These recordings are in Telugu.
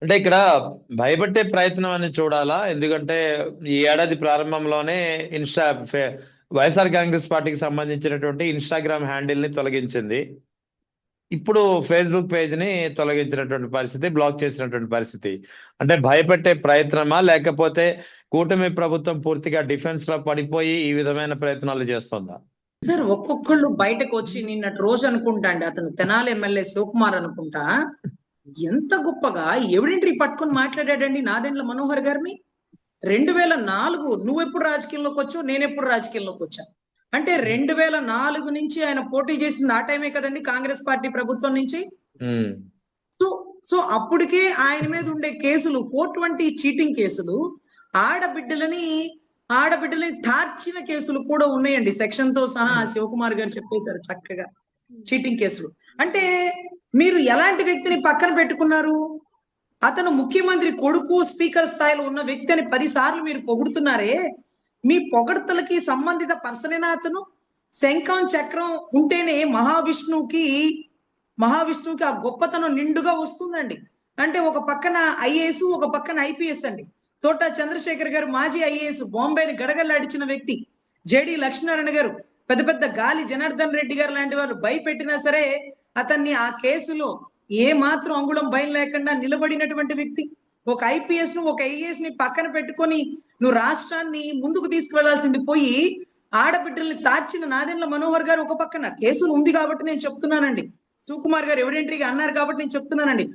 అంటే ఇక్కడ భయపెట్టే ప్రయత్నం అని చూడాలా? ఎందుకంటే ఈ ఏడాది ప్రారంభంలోనే వైఎస్ఆర్ కాంగ్రెస్ పార్టీకి సంబంధించినటువంటి ఇన్స్టాగ్రామ్ హ్యాండిల్ ని తొలగించింది. ఇప్పుడు ఫేస్బుక్ పేజ్ ని తొలగించినటువంటి పరిస్థితి, బ్లాక్ చేసినటువంటి పరిస్థితి. అంటే భయపెట్టే ప్రయత్నమా, లేకపోతే కూటమి ప్రభుత్వం పూర్తిగా డిఫెన్స్ లో పడిపోయి ఈ విధమైన ప్రయత్నాలు చేస్తుందా? సార్ ఒక్కొక్కళ్ళు బయటకు వచ్చి నిన్నటి రోజు అనుకుంటా అండి, అతను తెనాలి ఎమ్మెల్యే శివకుమార్ అనుకుంటా, ఎంత గొప్పగా ఎవిడెంటరీ పట్టుకొని మాట్లాడాడండి నాదెండ్ల మనోహర్ గారిని. 2004 నువ్వెప్పుడు రాజకీయంలోకి వచ్చావు, నేనెప్పుడు రాజకీయంలోకి వచ్చా అంటే 2004 నుంచి ఆయన పోటీ చేసింది ఆ టైమే కదండి, కాంగ్రెస్ పార్టీ ప్రభుత్వం నుంచి. ఉమ్. సో సో అప్పటికే ఆయన మీద ఉండే కేసులు 420 చీటింగ్ కేసులు, ఆడబిడ్డలని ఆడబిడ్డలని తార్చిన కేసులు కూడా ఉన్నాయండి, సెక్షన్ తో సహా. శివకుమార్ గారు చెప్పేశారు చక్కగా, చీటింగ్ కేసులు. అంటే మీరు ఎలాంటి వ్యక్తిని పక్కన పెట్టుకున్నారు? అతను ముఖ్యమంత్రి కొడుకు, స్పీకర్ స్థాయిలో ఉన్న వ్యక్తి అని 10 సార్లు మీరు పొగుడుతున్నారే, మీ పొగడ్తలకి సంబంధిత పర్సనేనా అతను? శంఖం చక్రం ఉంటేనే మహావిష్ణువుకి ఆ గొప్పతనం నిండుగా వస్తుందండి. అంటే ఒక పక్కన ఐఏఎస్, ఒక పక్కన ఐపీఎస్ అండి. తోట చంద్రశేఖర్ గారు మాజీ ఐఏఎస్, బాంబేని గడగడలాడిచిన వ్యక్తి. జేడి లక్ష్మీనారాయణ గారు, పెద్ద పెద్ద గాలి జనార్దన్ రెడ్డి గారు లాంటి వారు భయపెట్టినా సరే అతన్ని ఆ కేసులో ఏ మాత్రం అంగుళం భయం లేకుండా నిలబడినటువంటి వ్యక్తి. ఒక ఐపీఎస్ ను, ఒక ఐఏఎస్ ని పక్కన పెట్టుకొని నువ్వు రాష్ట్రాన్ని ముందుకు తీసుకువెళ్లాల్సింది పోయి ఆడబిడ్డల్ని తార్చిన నాదెండ్ల మనోహర్ గారు ఒక పక్కన. కేసులు ఉంది కాబట్టి నేను చెప్తున్నానండి, శివకుమార్ గారు ఎవిడెంటరీగా అన్నారు కాబట్టి నేను చెప్తున్నానండి.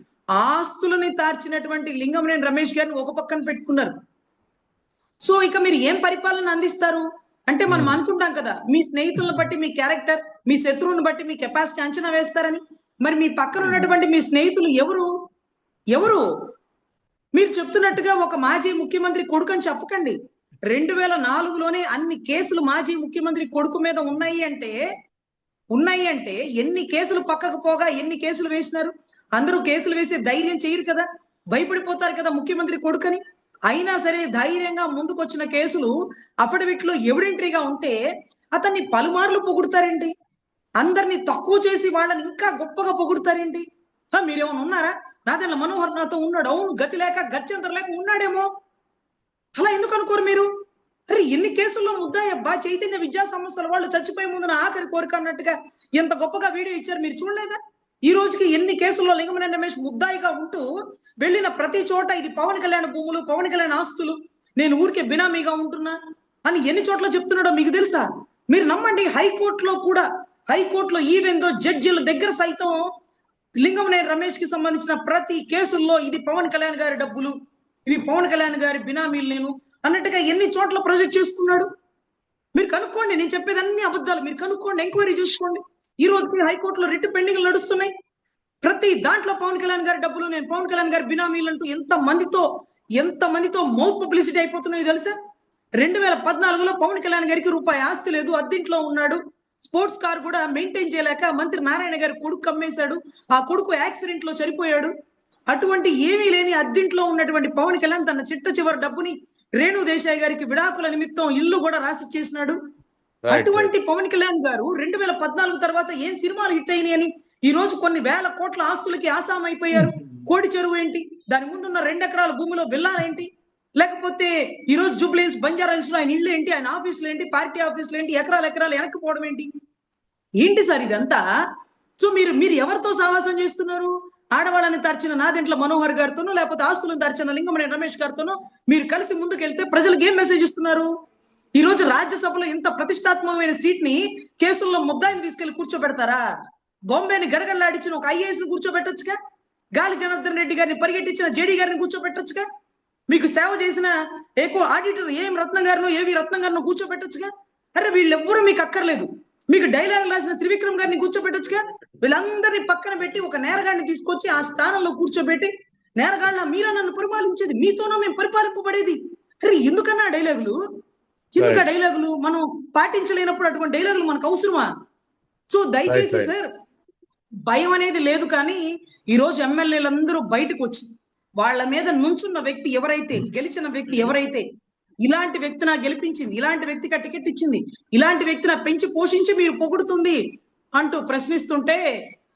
ఆస్తులని తార్చినటువంటి లింగంనేని రమేష్ గారిని ఒక పక్కన పెట్టుకున్నారు. సో ఇక మీరు ఏం పరిపాలన అందిస్తారు? అంటే మనం అనుకుంటాం కదా, మీ స్నేహితులను బట్టి మీ క్యారెక్టర్, మీ శత్రువుని బట్టి మీ కెపాసిటీ అంచనా వేస్తారని. మరి మీ పక్కన ఉన్నటువంటి మీ స్నేహితులు ఎవరు? ఎవరు? మీరు చెప్తున్నట్టుగా ఒక మాజీ ముఖ్యమంత్రి కొడుకు అని చెప్పకండి. 2004లోనే అన్ని కేసులు మాజీ ముఖ్యమంత్రి కొడుకు మీద ఉన్నాయి అంటే ఎన్ని కేసులు పక్కకు పోగా ఎన్ని కేసులు వేసినారు? అందరూ కేసులు వేసే ధైర్యం చేయరు కదా, భయపడిపోతారు కదా ముఖ్యమంత్రి కొడుకని. అయినా సరే ధైర్యంగా ముందుకొచ్చిన కేసులు అఫిడవిట్ లో ఎవిడెంటరీగా ఉంటే అతన్ని పలుమార్లు పొగుడతారేంటి? అందరినీ తక్కువ చేసి వాళ్ళని ఇంకా గొప్పగా పొగుడతారేంటి? మీరేమైనా ఉన్నారా? నాదెండ్ల మనోహర్ నాతో ఉన్నాడు, అవును, గతి లేక గత్యంతరం లేక ఉన్నాడేమో. అలా ఎందుకు అనుకోరు మీరు? అరే ఎన్ని కేసుల్లో ముద్దాయబ్బా, చైతన్య విద్యా సంస్థల వాళ్ళు చచ్చిపోయే ముందు నా ఆఖరి కోరిక అన్నట్టుగా ఎంత గొప్పగా వీడియో ఇచ్చారు, మీరు చూడలేదా? ఈ రోజుకి ఎన్ని కేసుల్లో లింగమనేని రమేష్ ముద్దాయిగా ఉంటూ వెళ్ళిన ప్రతి చోట ఇది పవన్ కళ్యాణ్ భూములు, పవన్ కళ్యాణ్ ఆస్తులు, నేను ఊరికే బినామీగా ఉంటున్నా అని ఎన్ని చోట్ల చెప్తున్నాడో మీకు తెలుసా? మీరు నమ్మండి, హైకోర్టులో ఈవెందో జడ్జిల దగ్గర సైతం లింగమనేని రమేష్ కి సంబంధించిన ప్రతి కేసుల్లో ఇది పవన్ కళ్యాణ్ గారి డబ్బులు, ఇవి పవన్ కళ్యాణ్ గారి బినామీలు నేను అన్నట్టుగా ఎన్ని చోట్ల ప్రొజెక్ట్ చేసుకున్నాడు. మీరు కనుక్కోండి, నేను చెప్పేది అన్ని అబద్ధాలు. మీరు కనుక్కోండి, ఎంక్వైరీ చూసుకోండి. ఈ రోజుకి హైకోర్టులో రిట్ పెండింగ్ నడుస్తున్నాయి. ప్రతి దాంట్లో పవన్ కళ్యాణ్ గారి డబ్బులు, నేను పవన్ కళ్యాణ్ గారి బినామీలు అంటూ ఎంత మందితో మౌత్ పబ్లిసిటీ అయిపోతున్నాయో తెలుసా? 2014లో పవన్ కళ్యాణ్ గారికి రూపాయి ఆస్తి లేదు, అద్దెంట్లో ఉన్నాడు. స్పోర్ట్స్ కార్ కూడా మెయింటైన్ చేయలేక మంత్రి నారాయణ గారి కొడుకు అమ్మేశాడు, ఆ కొడుకు యాక్సిడెంట్ లో చనిపోయాడు. అటువంటి ఏమీ లేని అద్దెంట్లో ఉన్నటువంటి పవన్ కళ్యాణ్ తన చిట్ట చివరి డబ్బుని రేణు దేశాయ్ గారికి విడాకుల నిమిత్తం ఇల్లు కూడా రాసి చేసినాడు. అటువంటి పవన్ కళ్యాణ్ గారు 2014 తర్వాత ఏం సినిమాలు హిట్ అయినాయి అని ఈ రోజు కొన్ని వేల కోట్ల ఆస్తులకి ఆసాం అయిపోయారు. కోడి చెరువు ఏంటి, దాని ముందున్న 2 ఎకరాల భూమిలో విల్లాలేంటి, లేకపోతే ఈ రోజు జూబ్లీహిల్స్, బంజారా హిల్స్ లో ఆయన ఇల్లు ఏంటి, ఆయన ఆఫీసులు ఏంటి, పార్టీ ఆఫీసులు ఏంటి, ఎకరాలు వెనక్కిపోవడం ఏంటి సార్ ఇదంతా? సో మీరు ఎవరితో సావాసం చేస్తున్నారు? ఆడవాళ్ళని తరిచిన నాదెండ్ల మనోహర్ గారితోనో, లేకపోతే ఆస్తులను తరిచిన లింగమనేని రమేష్ గారితోనో మీరు కలిసి ముందుకెళ్తే ప్రజలకు ఏం మెసేజ్ ఇస్తున్నారు? ఈ రోజు రాజ్యసభలో ఇంత ప్రతిష్టాత్మకమైన సీట్ ని కేసుల్లో ముద్దాయిని తీసుకెళ్లి కూర్చోబెడతారా? బాంబేని గడగడలాడించిన ఒక ఐఏఎస్ ని కూర్చోబెట్టొచ్చుగా, గాలి జనార్దన్ రెడ్డి గారిని పరిగెట్టించిన జేడీ గారిని కూర్చోబెట్టొచ్చుగా, మీకు సేవ చేసిన ఆడిటర్ ఏం రత్నం గారినో, ఏవి రత్నం గారినో కూర్చోబెట్టొచ్చుగా. అరే వీళ్ళెవ్వరూ మీకు అక్కర్లేదు. మీకు డైలాగ్ రాసిన త్రివిక్రమ్ గారిని కూర్చోబెట్టొచ్చుగా. వీళ్ళందరినీ పక్కన పెట్టి ఒక నేరగాడిని తీసుకొచ్చి ఆ స్థానంలో కూర్చోబెట్టి, నేరగాళ్ళ మీరా నన్ను పరిపాలించేది, మీతోనో మేము పరిపాలింపబడేది. అరే ఎందుకన్నా డైలాగులు? ఎందుకు ఆ డైలాగులు? మనం పాటించలేనప్పుడు అటువంటి డైలాగులు మనకు అవసరమా? సో దయచేసి సార్, భయం అనేది లేదు. కానీ ఈ రోజు ఎమ్మెల్యేలందరూ బయటకు వచ్చి వాళ్ళ మీద నుంచున్న వ్యక్తి ఎవరైతే, గెలిచిన వ్యక్తి ఎవరైతే, ఇలాంటి వ్యక్తి నా గెలిపించింది, ఇలాంటి వ్యక్తికి టికెట్ ఇచ్చింది, ఇలాంటి వ్యక్తి నా పెంచి పోషించి మీరు పొగుడుతుంది అంటూ ప్రశ్నిస్తుంటే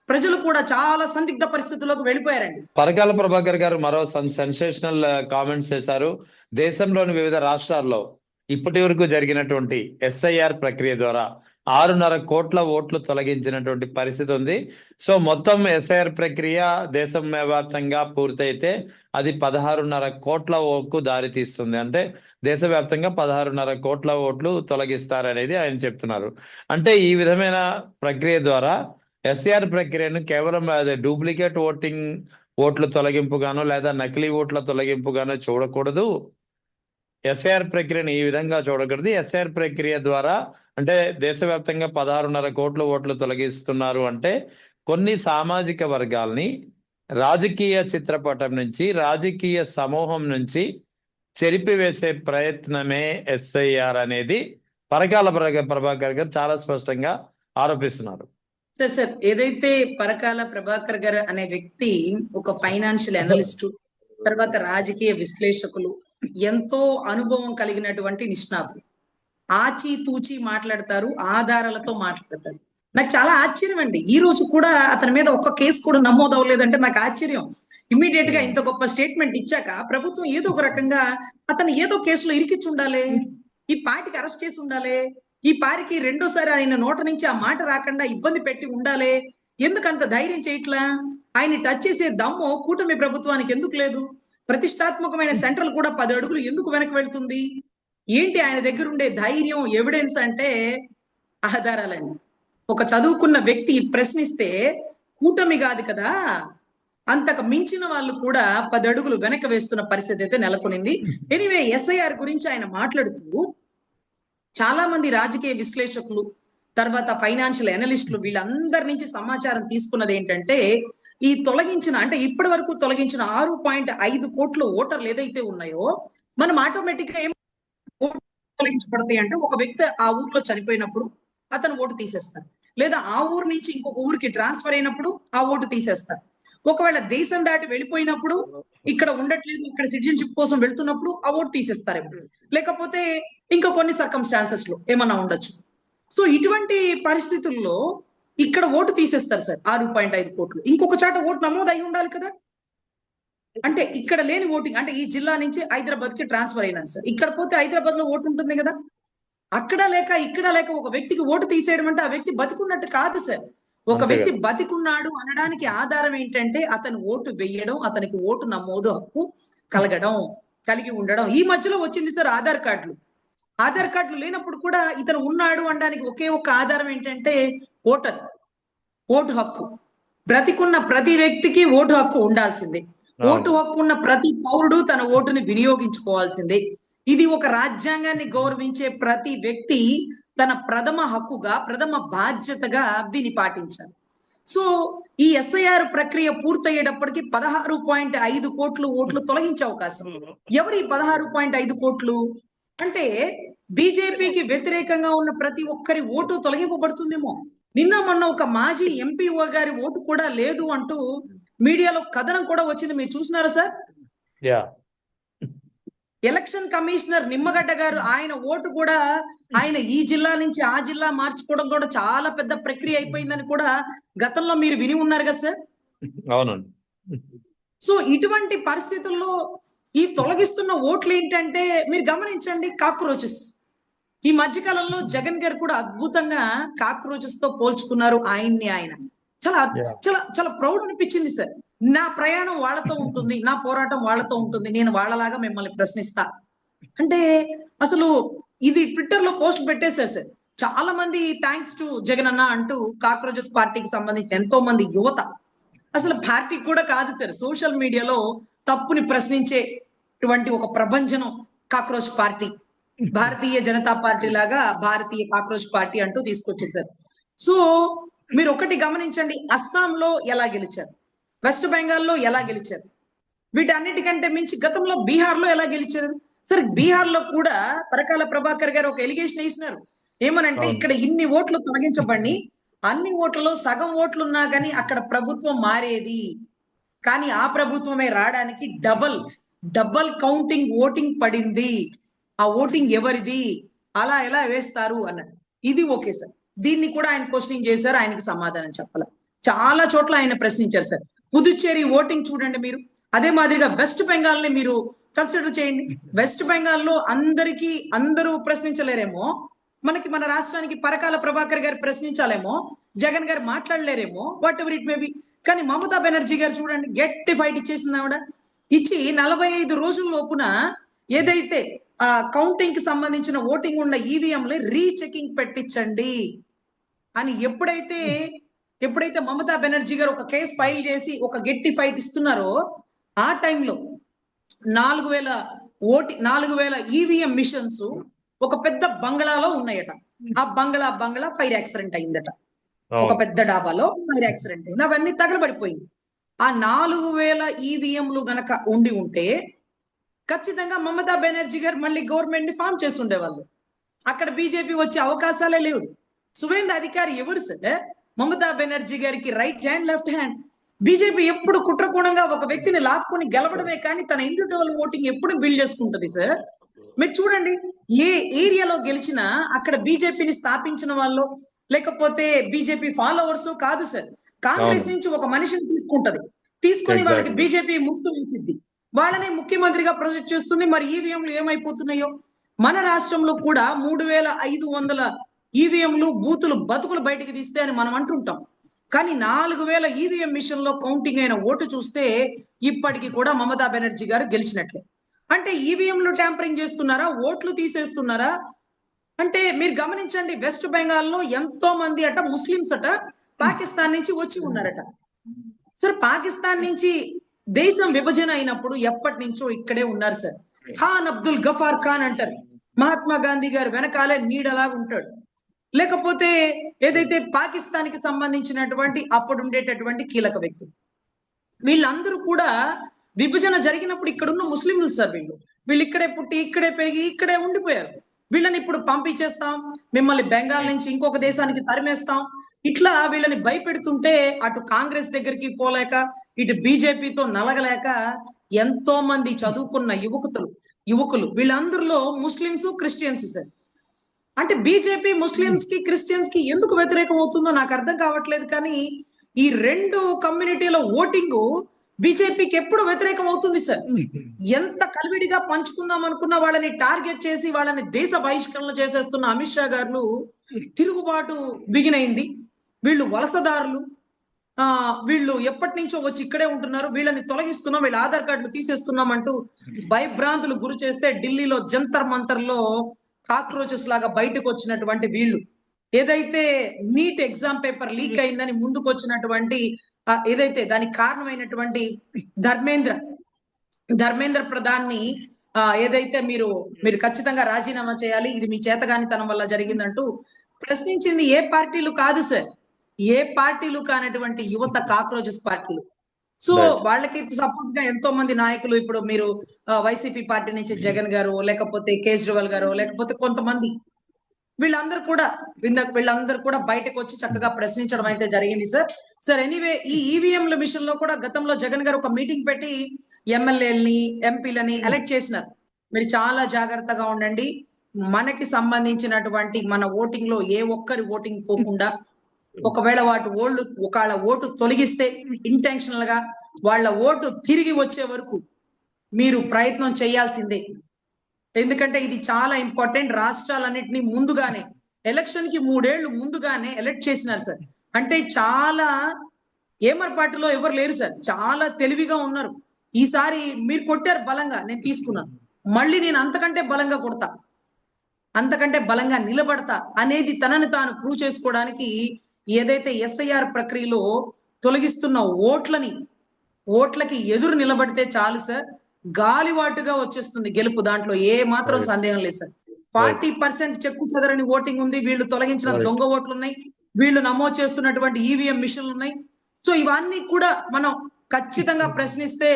ప్రజలు కూడా చాలా సందిగ్ధ పరిస్థితుల్లోకి వెళ్ళిపోయారండి. పరకాల ప్రభాకర్ గారు మరో సెన్సేషనల్ కామెంట్స్ చేశారు. దేశంలోని వివిధ రాష్ట్రాల్లో ఇప్పటి వరకు జరిగినటువంటి ఎస్ఐఆర్ ప్రక్రియ ద్వారా 6.5 కోట్ల ఓట్లు తొలగించినటువంటి పరిస్థితి ఉంది. సో మొత్తం ఎస్ఐఆర్ ప్రక్రియ దేశం వ్యాప్తంగా పూర్తయితే అది 16.5 కోట్ల ఓట్లకు దారి తీస్తుంది. అంటే దేశవ్యాప్తంగా 16.5 కోట్ల ఓట్లు తొలగిస్తారనేది ఆయన చెప్తున్నారు. అంటే ఈ విధమైన ప్రక్రియ ద్వారా ఎస్ఐఆర్ ప్రక్రియను కేవలం అదే డూప్లికేట్ ఓట్ల తొలగింపుగానో లేదా నకిలీ ఓట్ల తొలగింపుగానో చూడకూడదు. ఎస్ఐఆర్ ప్రక్రియను ఈ విధంగా చూడకూడదు. ఎస్ఐఆర్ ప్రక్రియ ద్వారా అంటే దేశవ్యాప్తంగా 16.5 కోట్ల ఓట్లు తొలగిస్తున్నారు అంటే కొన్ని సామాజిక వర్గాల్ని రాజకీయ చిత్రపటం నుంచి, రాజకీయ సమూహం నుంచి చెరిపివేసే ప్రయత్నమే ఎస్ఐఆర్ అనేది పరకాల ప్రభాకర్ గారు చాలా స్పష్టంగా ఆరోపిస్తున్నారు. సార్ ఏదైతే పరకాల ప్రభాకర్ గారు అనే వ్యక్తి ఒక ఫైనాన్షియల్ అనలిస్ట్, తర్వాత రాజకీయ విశ్లేషకులు, ఎంతో అనుభవం కలిగినటువంటి నిష్ణాతులు, ఆచి తూచి మాట్లాడతారు, ఆధారాలతో మాట్లాడతారు. నాకు చాలా ఆశ్చర్యం అండి. ఈ రోజు కూడా అతని మీద ఒక్క కేసు కూడా నమోదు అవ్వలేదంటే నాకు ఆశ్చర్యం. ఇమ్మీడియట్ గా ఇంత గొప్ప స్టేట్మెంట్ ఇచ్చాక ప్రభుత్వం ఏదో ఒక రకంగా అతను ఏదో కేసులో ఇరికిచ్చి ఉండాలి, ఈ పార్టీకి అరెస్ట్ చేసి ఉండాలి, ఈ పార్టీకి రెండోసారి ఆయన నోట నుంచి ఆ మాట రాకుండా ఇబ్బంది పెట్టి ఉండాలి. ఎందుకు అంత ధైర్యం చేయట్లా? ఆయన టచ్ చేసే దమ్ము కూటమి ప్రభుత్వానికి ఎందుకు లేదు? ప్రతిష్టాత్మకమైన సెంట్రల్ కూడా 10 అడుగులు ఎందుకు వెనక్కి వెళ్తుంది? ఏంటి ఆయన దగ్గర ఉండే ధైర్యం, ఎవిడెన్స్ అంటే ఆధారాలండి. ఒక చదువుకున్న వ్యక్తి ప్రశ్నిస్తే కూటమి కాదు కదా, అంతకు మించిన వాళ్ళు కూడా 10 అడుగులు వెనక్కి వేస్తున్న పరిస్థితి అయితే నెలకొనింది. ఎనీవే, ఎస్ఐఆర్ గురించి ఆయన మాట్లాడుతూ చాలా మంది రాజకీయ విశ్లేషకులు, తర్వాత ఫైనాన్షియల్ అనలిస్టులు వీళ్ళందరి నుంచి సమాచారం తీసుకున్నది ఏంటంటే ఈ తొలగించిన అంటే ఇప్పటి వరకు తొలగించిన 6.5 కోట్ల ఓటర్లు ఏదైతే ఉన్నాయో మనం ఆటోమేటిక్ గా ఓటు తొలగించబడతాయి అంటే ఒక వ్యక్తి ఆ ఊర్లో చనిపోయినప్పుడు అతను ఓటు తీసేస్తారు, లేదా ఆ ఊరు నుంచి ఇంకొక ఊరికి ట్రాన్స్ఫర్ అయినప్పుడు ఆ ఓటు తీసేస్తారు. ఒకవేళ దేశం దాటి వెళ్ళిపోయినప్పుడు, ఇక్కడ ఉండట్లేదు, ఇక్కడ సిటిజన్షిప్ కోసం వెళ్తున్నప్పుడు ఆ ఓటు తీసేస్తారేమో, లేకపోతే ఇంకా కొన్ని సర్కమ్స్టాన్సెస్ లో ఏమన్నా ఉండొచ్చు. సో ఇటువంటి పరిస్థితుల్లో ఇక్కడ ఓటు తీసేస్తారు సార్ 6.5 కోట్లు. ఇంకొక చాట ఓటు నమోదు అయి ఉండాలి కదా. అంటే ఇక్కడ లేని ఓటింగ్ అంటే ఈ జిల్లా నుంచి హైదరాబాద్ కి ట్రాన్స్ఫర్ అయినాను సార్, ఇక్కడ పోతే హైదరాబాద్ లో ఓటు ఉంటుంది కదా. అక్కడ లేక ఇక్కడ లేక ఒక వ్యక్తికి ఓటు తీసేయడం అంటే ఆ వ్యక్తి బతికున్నట్టు కాదు సార్. ఒక వ్యక్తి బతికున్నాడు అనడానికి ఆధారం ఏంటంటే అతను ఓటు వేయడం, అతనికి ఓటు నమోదు హక్కు కలిగి ఉండడం. ఈ మధ్యలో వచ్చింది సార్ ఆధార్ కార్డులు. ఆధార్ కార్డులు లేనప్పుడు కూడా ఇతను ఉన్నాడు అనడానికి ఒకే ఒక ఆధారం ఏంటంటే ఓటు హక్కు. బ్రతికున్న ప్రతి వ్యక్తికి ఓటు హక్కు ఉండాల్సిందే. ఓటు హక్కు ఉన్న ప్రతి పౌరుడు తన ఓటుని వినియోగించుకోవాల్సిందే. ఇది ఒక రాజ్యాంగాన్ని గౌరవించే ప్రతి వ్యక్తి తన ప్రథమ హక్కుగా, ప్రథమ బాధ్యతగా దీన్ని పాటించాలి. సో ఈ ఎస్ఐఆర్ ప్రక్రియ పూర్తయ్యేటప్పటికి 16.5 కోట్లు ఓట్లు తొలగించే అవకాశం. ఎవరు ఈ 16.5 కోట్లు అంటే బీజేపీకి వ్యతిరేకంగా ఉన్న ప్రతి ఒక్కరి ఓటు తొలగింపబడుతుందేమో. నిన్న మొన్న ఒక మాజీ ఎంపీఓ గారి ఓటు కూడా లేదు అంటూ మీడియాలో కథనం కూడా వచ్చింది, మీరు చూసినారా సార్? ఎలక్షన్ కమిషనర్ నిమ్మగడ్డ గారు ఆయన ఓటు కూడా ఆయన ఈ జిల్లా నుంచి ఆ జిల్లా మార్చుకోవడం కూడా చాలా పెద్ద ప్రక్రియ అయిపోయిందని కూడా గతంలో మీరు విని ఉన్నారు కదా సార్? అవునండి. సో ఇటువంటి పరిస్థితుల్లో ఈ తొలగిస్తున్న ఓట్లు ఏంటంటే మీరు గమనించండి, కాక్రోచెస్. ఈ మధ్యకాలంలో జగన్ గారు కూడా అద్భుతంగా కాక్రోచెస్ తో పోల్చుకున్నారు ఆయన్ని. ఆయన చాలా చాలా చాలా ప్రౌడ్ అనిపించింది సార్. నా ప్రయాణం వాళ్ళతో ఉంటుంది, నా పోరాటం వాళ్ళతో ఉంటుంది, నేను వాళ్ళలాగా మిమ్మల్ని ప్రశ్నిస్తా అంటే అసలు ఇది ట్విట్టర్ లో పోస్ట్ పెట్టేశారు సార్. చాలా మంది థ్యాంక్స్ టు జగన్ అన్న అంటూ కాక్రోచెస్ పార్టీకి సంబంధించిన ఎంతో మంది యువత, అసలు పార్టీకి కూడా కాదు సార్, సోషల్ మీడియాలో తప్పుని ప్రశ్నించేటువంటి ఒక ప్రభంజనం cockroach party. Bharatiya Janata party లాగా భారతీయ కాక్రోచ్ పార్టీ అంటూ తీసుకొచ్చేసారు. సో మీరు ఒకటి గమనించండి, అస్సాంలో ఎలా గెలిచారు, వెస్ట్ బెంగాల్లో ఎలా గెలిచారు, వీటన్నిటికంటే మించి గతంలో బీహార్ లో ఎలా గెలిచారు. సరే బీహార్ లో కూడా పరకాల ప్రభాకర్ గారు ఒక ఎలిగేషన్ వేసినారు. ఏమనంటే ఇక్కడ ఇన్ని ఓట్లు తొలగించబడి అన్ని ఓట్లలో సగం ఓట్లున్నా కానీ అక్కడ ప్రభుత్వం మారేది, కానీ ఆ ప్రభుత్వమే రావడానికి డబల్ కౌంటింగ్ ఓటింగ్ పడింది. ఆ ఓటింగ్ ఎవరిది, అలా ఎలా వేస్తారు అన్నది. ఇది ఓకే సార్, దీన్ని కూడా ఆయన క్వశ్చనింగ్ చేశారు, ఆయనకి సమాధానం చెప్పాలి. చాలా చోట్ల ఆయన ప్రశ్నించారు సార్. పుదుచ్చేరి ఓటింగ్ చూడండి మీరు. అదే మాదిరిగా వెస్ట్ బెంగాల్ ని మీరు కన్సిడర్ చేయండి. వెస్ట్ బెంగాల్ లో అందరూ ప్రశ్నించలేరేమో, మన రాష్ట్రానికి పరకాల ప్రభాకర్ గారు ప్రశ్నించాలేమో, జగన్ గారు మాట్లాడలేరేమో, whatever it may be. కానీ మమతా బెనర్జీ గారు చూడండి, గట్టి ఫైట్ ఇచ్చేసింది ఆవిడ. ఇచ్చి 45 రోజుల లోపున ఏదైతే కౌంటింగ్ కి సంబంధించిన ఓటింగ్ ఉన్న ఈవీఎంలు రీచెకింగ్ పెట్టించండి అని ఎప్పుడైతే మమతా బెనర్జీ గారు ఒక కేసు ఫైల్ చేసి ఒక గట్టి ఫైట్ ఇస్తున్నారో, ఆ టైంలో 4000 ఈవీఎం మిషన్స్ ఒక పెద్ద బంగ్లాలో ఉన్నాయట. ఆ బంగ్లా ఫైర్ యాక్సిడెంట్ అయిందట. ఒక పెద్ద డాబాలో ఫైర్ యాక్సిడెంట్ అయింది. అవన్నీ తగలబడిపోయింది. ఆ 4000 ఈవీఎంలు గనక ఉండి ఉంటే ఖచ్చితంగా మమతా బెనర్జీ గారు మళ్ళీ గవర్నమెంట్ ని ఫామ్ చేసి ఉండేవాళ్ళు. అక్కడ బీజేపీ వచ్చే అవకాశాలే లేవు. సువేంద్ర అధికారి ఎవరు సార్? మమతా బెనర్జీ గారికి right hand, left hand. BJP ఎప్పుడు కుట్రకోణంగా ఒక వ్యక్తిని లాక్కొని గెలవడమే కానీ తన ఇండివిజువల్ ఓటింగ్ ఎప్పుడు బిల్డ్ చేసుకుంటది సార్. మీరు చూడండి, ఏ ఏరియాలో గెలిచినా అక్కడ బీజేపీని స్థాపించిన వాళ్ళు లేకపోతే బీజేపీ ఫాలోవర్స్ కాదు సార్. కాంగ్రెస్ నుంచి ఒక మనిషిని తీసుకొని వాళ్ళకి బీజేపీ ముసుగు వేసిద్ది, వాళ్ళనే ముఖ్యమంత్రిగా ప్రొజెక్ట్ చేస్తుంది. మరి ఈవీఎంలు ఏమైపోతున్నాయో మన రాష్ట్రంలో కూడా 3500 ఈవీఎంలు బూతులు బతుకులు బయటికి తీస్తే అని మనం అంటుంటాం. కానీ 4000 ఈవీఎం మిషన్ లో కౌంటింగ్ అయిన ఓటు చూస్తే ఇప్పటికి కూడా మమతా బెనర్జీ గారు గెలిచినట్లే. అంటే ఈవీఎంలు ట్యాంపరింగ్ చేస్తున్నారా, ఓట్లు తీసేస్తున్నారా? అంటే మీరు గమనించండి, వెస్ట్ బెంగాల్ లో ఎంతో మంది ముస్లింస్ పాకిస్తాన్ నుంచి వచ్చి ఉన్నారట. సార్, పాకిస్తాన్ నుంచి దేశం విభజన అయినప్పుడు ఎప్పటి నుంచో ఇక్కడే ఉన్నారు సార్. ఖాన్ అబ్దుల్ గఫార్ ఖాన్ అంటారు. మహాత్మా గాంధీ గారు వెనకాలే నీడలాగా ఉంటాడు. లేకపోతే ఏదైతే పాకిస్తాన్ కి సంబంధించినటువంటి అప్పుడు ఉండేటటువంటి కీలక వ్యక్తులు, వీళ్ళందరూ కూడా విభజన జరిగినప్పుడు ఇక్కడున్న ముస్లింలు సార్. వీళ్ళు ఇక్కడే పుట్టి, ఇక్కడే పెరిగి, ఇక్కడే ఉండిపోయారు. వీళ్ళని ఇప్పుడు పంపించేస్తాం, మిమ్మల్ని బెంగాల్ నుంచి ఇంకొక దేశానికి తరిమేస్తాం, ఇట్లా వీళ్ళని భయపెడుతుంటే అటు కాంగ్రెస్ దగ్గరికి పోలేక, ఇటు బీజేపీతో నలగలేక ఎంతో మంది చదువుకున్న యువకులు వీళ్ళందరిలో ముస్లింస్, క్రిస్టియన్స్ సార్. అంటే బీజేపీ ముస్లింస్ కి, క్రిస్టియన్స్ కి ఎందుకు వ్యతిరేకం అవుతుందో నాకు అర్థం కావట్లేదు. కానీ ఈ రెండు కమ్యూనిటీల ఓటింగ్ బీజేపీకి ఎప్పుడు వ్యతిరేకం అవుతుంది సార్. ఎంత కలివిడిగా పంచుకుందాం అనుకున్న వాళ్ళని టార్గెట్ చేసి వాళ్ళని దేశ బహిష్కరణ చేసేస్తున్న అమిత్ షా గారు తిరుగుబాటు బిగినైంది. వీళ్ళు వలసదారులు, వీళ్ళు ఎప్పటి నుంచో వచ్చి ఇక్కడే ఉంటున్నారు, వీళ్ళని తొలగిస్తున్నాం, వీళ్ళ ఆధార్ కార్డులు తీసేస్తున్నాం అంటూ భయభ్రాంతులు గురి చేస్తే ఢిల్లీలో జంతర్ మంతర్ లో కాక్రోచెస్ లాగా బయటకు వచ్చినటువంటి వీళ్ళు, ఏదైతే నీట్ ఎగ్జామ్ పేపర్ లీక్ అయిందని ముందుకు వచ్చినటువంటి ఏదైతే దానికి కారణమైనటువంటి ధర్మేంద్ర ప్రధాన్ ని ఏదైతే మీరు ఖచ్చితంగా రాజీనామా చేయాలి, ఇది మీ చేతగానితనం వల్ల జరిగిందంటూ ప్రశ్నించింది ఏ పార్టీలు కాదు సార్, ఏ పార్టీలు కానటువంటి యువత కాక్రోచెస్ పార్టీలు. సో వాళ్ళకి సపోర్ట్ గా ఎంతో మంది నాయకులు, ఇప్పుడు మీరు వైసీపీ పార్టీ నుంచి జగన్ గారు, లేకపోతే కేజ్రీవాల్ గారు, లేకపోతే కొంతమంది వీళ్ళందరూ కూడా బయటకు వచ్చి చక్కగా ప్రశ్నించడం అయితే జరిగింది సార్. ఎనీవే, ఈ ఈవీఎంల మిషన్ లో కూడా గతంలో జగన్ గారు ఒక మీటింగ్ పెట్టి ఎమ్మెల్యేలని, ఎంపీలని ఎలక్ట్ చేసినారు. మీరు చాలా జాగ్రత్తగా ఉండండి. మనకి సంబంధించినటువంటి మన ఓటింగ్ లో ఏ ఒక్కరి ఓటింగ్ పోకుండా, ఒకవేళ ఒకళ్ళ ఓటు తొలగిస్తే ఇంటెన్షనల్ గా వాళ్ళ ఓటు తిరిగి వచ్చే వరకు మీరు ప్రయత్నం చేయాల్సిందే. ఎందుకంటే ఇది చాలా ఇంపార్టెంట్. రాష్ట్రాలన్నింటినీ ముందుగానే, ఎలక్షన్ కి 3 ఏళ్లు ముందుగానే ఎలక్ట్ చేసినారు సార్. అంటే చాలా ఏమరపాటులో ఎవరు లేరు సార్, చాలా తెలివిగా ఉన్నారు. ఈసారి మీరు కొట్టారు బలంగా, నేను తీసుకున్నాను, మళ్ళీ నేను అంతకంటే బలంగా కొడతా, అంతకంటే బలంగా నిలబడతా అనేది తనని తాను ప్రూవ్ చేసుకోవడానికి ఏదైతే ఎస్ఐఆర్ ప్రక్రియలో తొలగిస్తున్న ఓట్లకి ఎదురు నిలబడితే చాలు సార్, గాలివాటుగా వచ్చేస్తుంది గెలుపు. దాంట్లో ఏ మాత్రం సందేహం లేదు సార్. 40% చెక్కు చెదరని ఓటింగ్ ఉంది, వీళ్ళు తొలగించిన దొంగ ఓట్లు ఉన్నాయి, వీళ్ళు నమోదు చేస్తున్నటువంటి ఈవీఎం మిషన్లు ఉన్నాయి. సో ఇవన్నీ కూడా మనం ఖచ్చితంగా ప్రశ్నిస్తే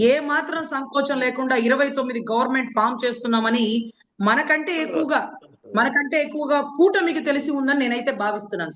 ఏ మాత్రం సంకోచం లేకుండా 29 గవర్నమెంట్ ఫామ్ చేస్తున్నామని మనకంటే ఎక్కువగా కూటమికి తెలిసి ఉందని నేనైతే భావిస్తున్నాను.